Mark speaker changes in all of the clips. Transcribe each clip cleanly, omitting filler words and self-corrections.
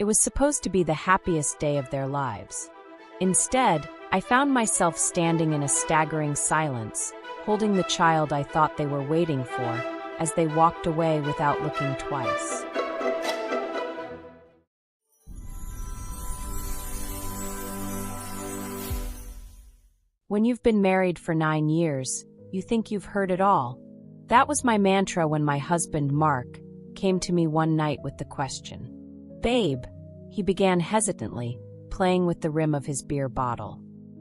Speaker 1: It was supposed to be the happiest day of their lives. Instead, I found myself standing in a staggering silence, holding the child I thought they were waiting for, as they walked away without looking twice. When you've been married for 9 years, you think you've heard it all. That was my mantra when my husband, Mark, came to me one night with the question. "Babe," he began hesitantly, playing with the rim of his beer bottle.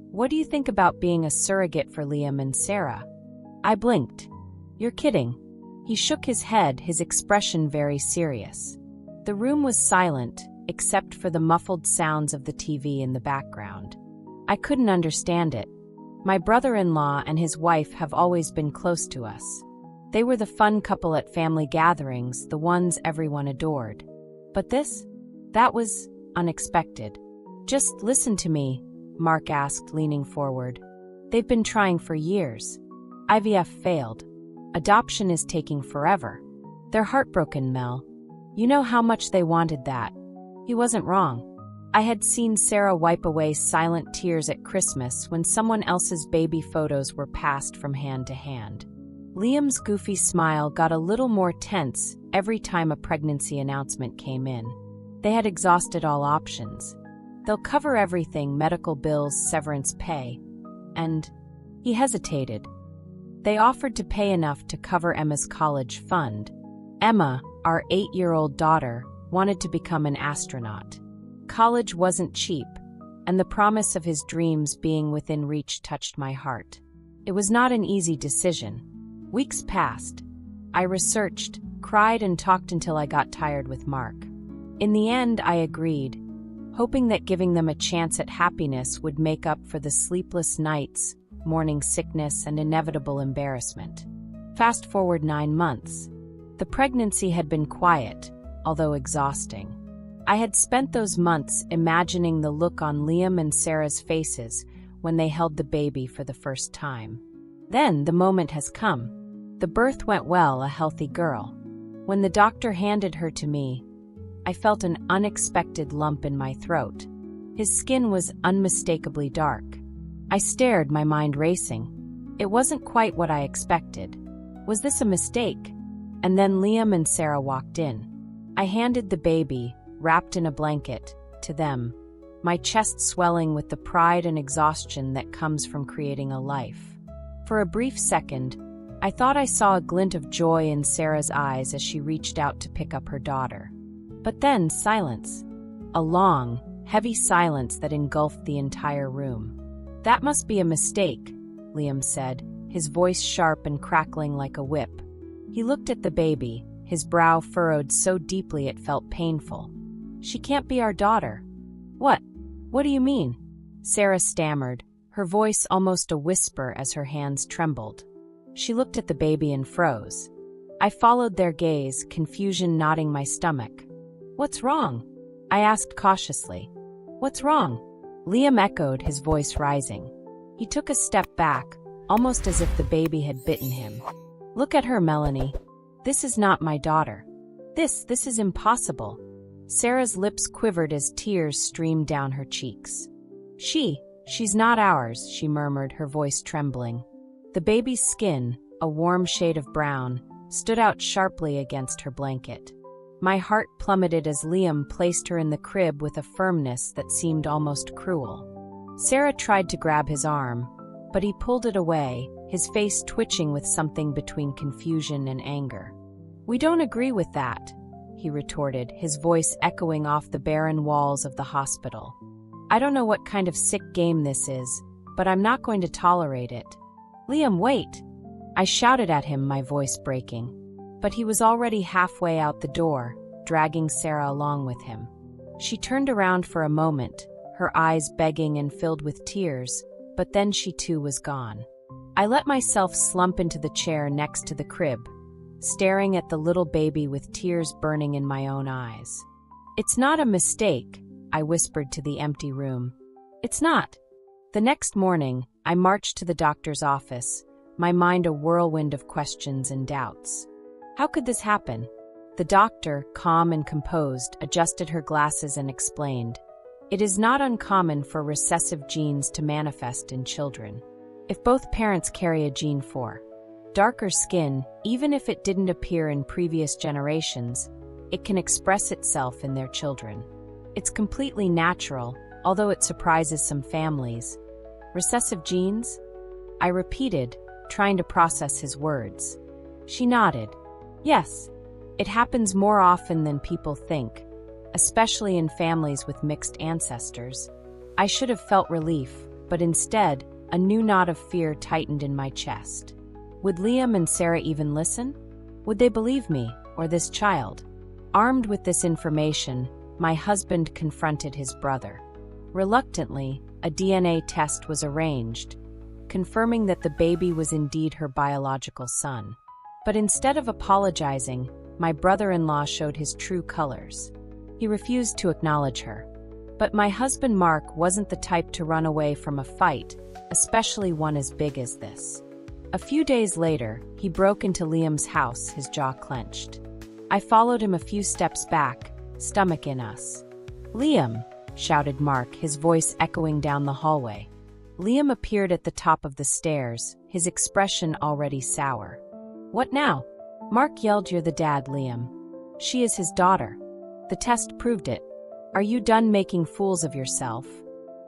Speaker 1: "What do you think about being a surrogate for Liam and Sarah?" I blinked. "You're kidding." He shook his head, his expression very serious. The room was silent, except for the muffled sounds of the TV in the background. I couldn't understand it. My brother-in-law and his wife have always been close to us. They were the fun couple at family gatherings, the ones everyone adored. But this? That was unexpected. "Just listen to me," Mark asked, leaning forward. "They've been trying for years. IVF failed. Adoption is taking forever. They're heartbroken, Mel. You know how much they wanted that." He wasn't wrong. I had seen Sarah wipe away silent tears at Christmas when someone else's baby photos were passed from hand to hand. Liam's goofy smile got a little more tense every time a pregnancy announcement came in. They had exhausted all options. "They'll cover everything: medical bills, severance pay." And he hesitated. "They offered to pay enough to cover Emma's college fund. Emma, our 8-year-old daughter, wanted to become an astronaut. College wasn't cheap, and the promise of his dreams being within reach touched my heart. It was not an easy decision. Weeks passed. I researched, cried, and talked until I got tired with Mark. In the end, I agreed, hoping that giving them a chance at happiness would make up for the sleepless nights, morning sickness, and inevitable embarrassment. Fast forward 9 months. The pregnancy had been quiet, although exhausting. I had spent those months imagining the look on Liam and Sarah's faces when they held the baby for the first time. Then the moment has come. The birth went well, a healthy girl. When the doctor handed her to me, I felt an unexpected lump in my throat. His skin was unmistakably dark. I stared, my mind racing. It wasn't quite what I expected. Was this a mistake? And then Liam and Sarah walked in. I handed the baby, wrapped in a blanket, to them, my chest swelling with the pride and exhaustion that comes from creating a life. For a brief second, I thought I saw a glint of joy in Sarah's eyes as she reached out to pick up her daughter. But then silence. A long, heavy silence that engulfed the entire room. "That must be a mistake," Liam said, his voice sharp and crackling like a whip. He looked at the baby, his brow furrowed so deeply it felt painful. "She can't be our daughter." What do you mean?" Sarah stammered, her voice almost a whisper as her hands trembled. She looked at the baby and froze. I followed their gaze, confusion knotting my stomach. "What's wrong?" I asked cautiously. "What's wrong?" Liam echoed, his voice rising. He took a step back, almost as if the baby had bitten him. "Look at her, Melanie. This is not my daughter. This is impossible." Sarah's lips quivered as tears streamed down her cheeks. She's not ours," she murmured, her voice trembling. The baby's skin, a warm shade of brown, stood out sharply against her blanket. My heart plummeted as Liam placed her in the crib with a firmness that seemed almost cruel. Sarah tried to grab his arm, but he pulled it away, his face twitching with something between confusion and anger. "We don't agree with that," he retorted, his voice echoing off the barren walls of the hospital. "I don't know what kind of sick game this is, but I'm not going to tolerate it." "Liam, wait!" I shouted at him, my voice breaking. But he was already halfway out the door, dragging Sarah along with him. She turned around for a moment, her eyes begging and filled with tears, but then she too was gone. I let myself slump into the chair next to the crib, staring at the little baby with tears burning in my own eyes. "It's not a mistake," I whispered to the empty room. "It's not." The next morning, I marched to the doctor's office, my mind a whirlwind of questions and doubts. How could this happen? The doctor, calm and composed, adjusted her glasses and explained, "It is not uncommon for recessive genes to manifest in children. If both parents carry a gene for darker skin, even if it didn't appear in previous generations, it can express itself in their children. It's completely natural, although it surprises some families." "Recessive genes?" I repeated, trying to process his words. She nodded. "Yes, it happens more often than people think, especially in families with mixed ancestors." I should have felt relief, but instead, a new knot of fear tightened in my chest. Would Liam and Sarah even listen? Would they believe me, or this child? Armed with this information, my husband confronted his brother. Reluctantly, a DNA test was arranged, confirming that the baby was indeed her biological son. But instead of apologizing, my brother-in-law showed his true colors. He refused to acknowledge her. But my husband Mark wasn't the type to run away from a fight, especially one as big as this. A few days later, he broke into Liam's house, his jaw clenched. I followed him a few steps back, stomach in us. "Liam!" shouted Mark, his voice echoing down the hallway. Liam appeared at the top of the stairs, his expression already sour. "What now?" Mark yelled. "You're the dad, Liam. She is his daughter. The test proved it. Are you done making fools of yourself?"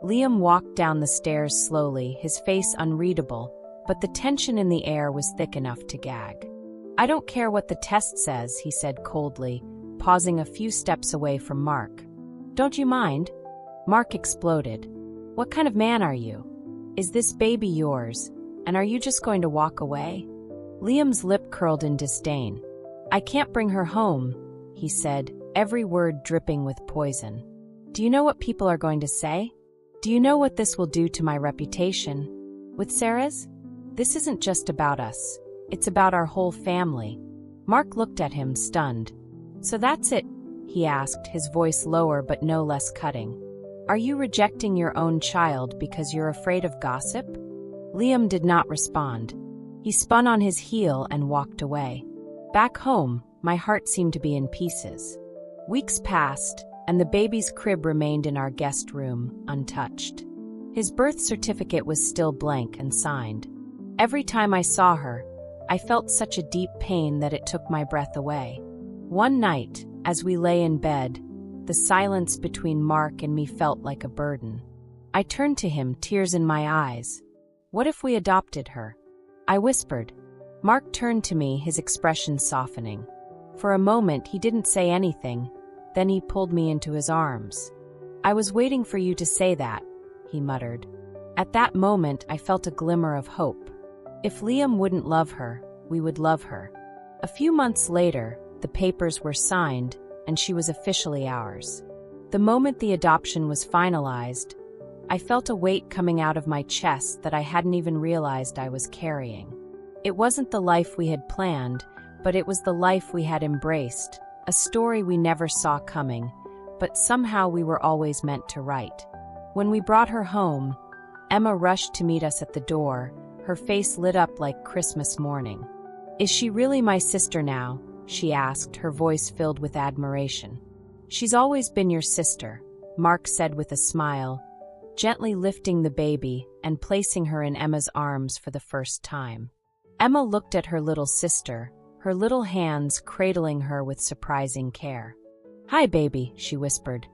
Speaker 1: Liam walked down the stairs slowly, his face unreadable, but the tension in the air was thick enough to gag. "I don't care what the test says," he said coldly, pausing a few steps away from Mark. "Don't you mind?" Mark exploded. "What kind of man are you? Is this baby yours, and are you just going to walk away?" Liam's lip curled in disdain. "I can't bring her home," he said, every word dripping with poison. "Do you know what people are going to say? Do you know what this will do to my reputation? With Sarah's? This isn't just about us. It's about our whole family." Mark looked at him, stunned. "So that's it?" he asked, his voice lower but no less cutting. "Are you rejecting your own child because you're afraid of gossip?" Liam did not respond. He spun on his heel and walked away. Back home, my heart seemed to be in pieces. Weeks passed, and the baby's crib remained in our guest room, untouched. His birth certificate was still blank and signed. Every time I saw her, I felt such a deep pain that it took my breath away. One night, as we lay in bed, the silence between Mark and me felt like a burden. I turned to him, tears in my eyes. "What if we adopted her?" I whispered. Mark turned to me, his expression softening. For a moment, he didn't say anything, then he pulled me into his arms. "I was waiting for you to say that," he muttered. At that moment, I felt a glimmer of hope. If Liam wouldn't love her, we would love her. A few months later, the papers were signed, and she was officially ours. The moment the adoption was finalized, I felt a weight coming out of my chest that I hadn't even realized I was carrying. It wasn't the life we had planned, but it was the life we had embraced, a story we never saw coming, but somehow we were always meant to write. When we brought her home, Emma rushed to meet us at the door, her face lit up like Christmas morning. "Is she really my sister now?" she asked, her voice filled with admiration. "She's always been your sister," Mark said with a smile, gently lifting the baby and placing her in Emma's arms for the first time. Emma looked at her little sister, her little hands cradling her with surprising care. "Hi, baby," she whispered.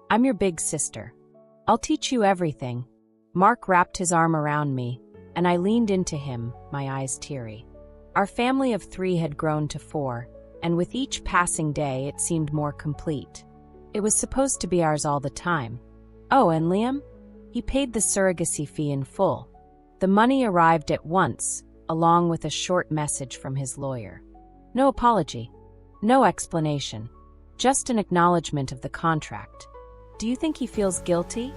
Speaker 1: "I'm your big sister. I'll teach you everything." Mark wrapped his arm around me, and I leaned into him, my eyes teary. Our family of 3 had grown to 4, and with each passing day it seemed more complete. It was supposed to be ours all the time. Oh, and Liam? He paid the surrogacy fee in full. The money arrived at once, along with a short message from his lawyer. No apology. No explanation. Just an acknowledgement of the contract. "Do you think he feels guilty?"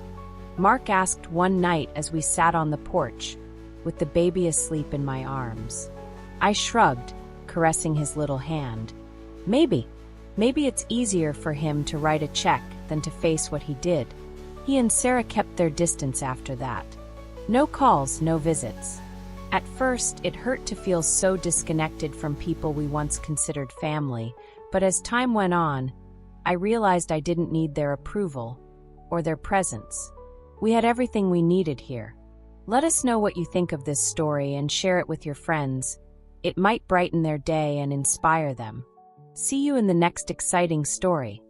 Speaker 1: Mark asked one night as we sat on the porch, with the baby asleep in my arms. I shrugged, caressing his little hand. Maybe. Maybe it's easier for him to write a check than to face what he did. He and Sarah kept their distance after that. No calls, no visits. At first, it hurt to feel so disconnected from people we once considered family, But as time went on, I realized I didn't need their approval or their presence. We had everything we needed here. Let us know what you think of this story and share it with your friends. It might brighten their day and inspire them. See you in the next exciting story.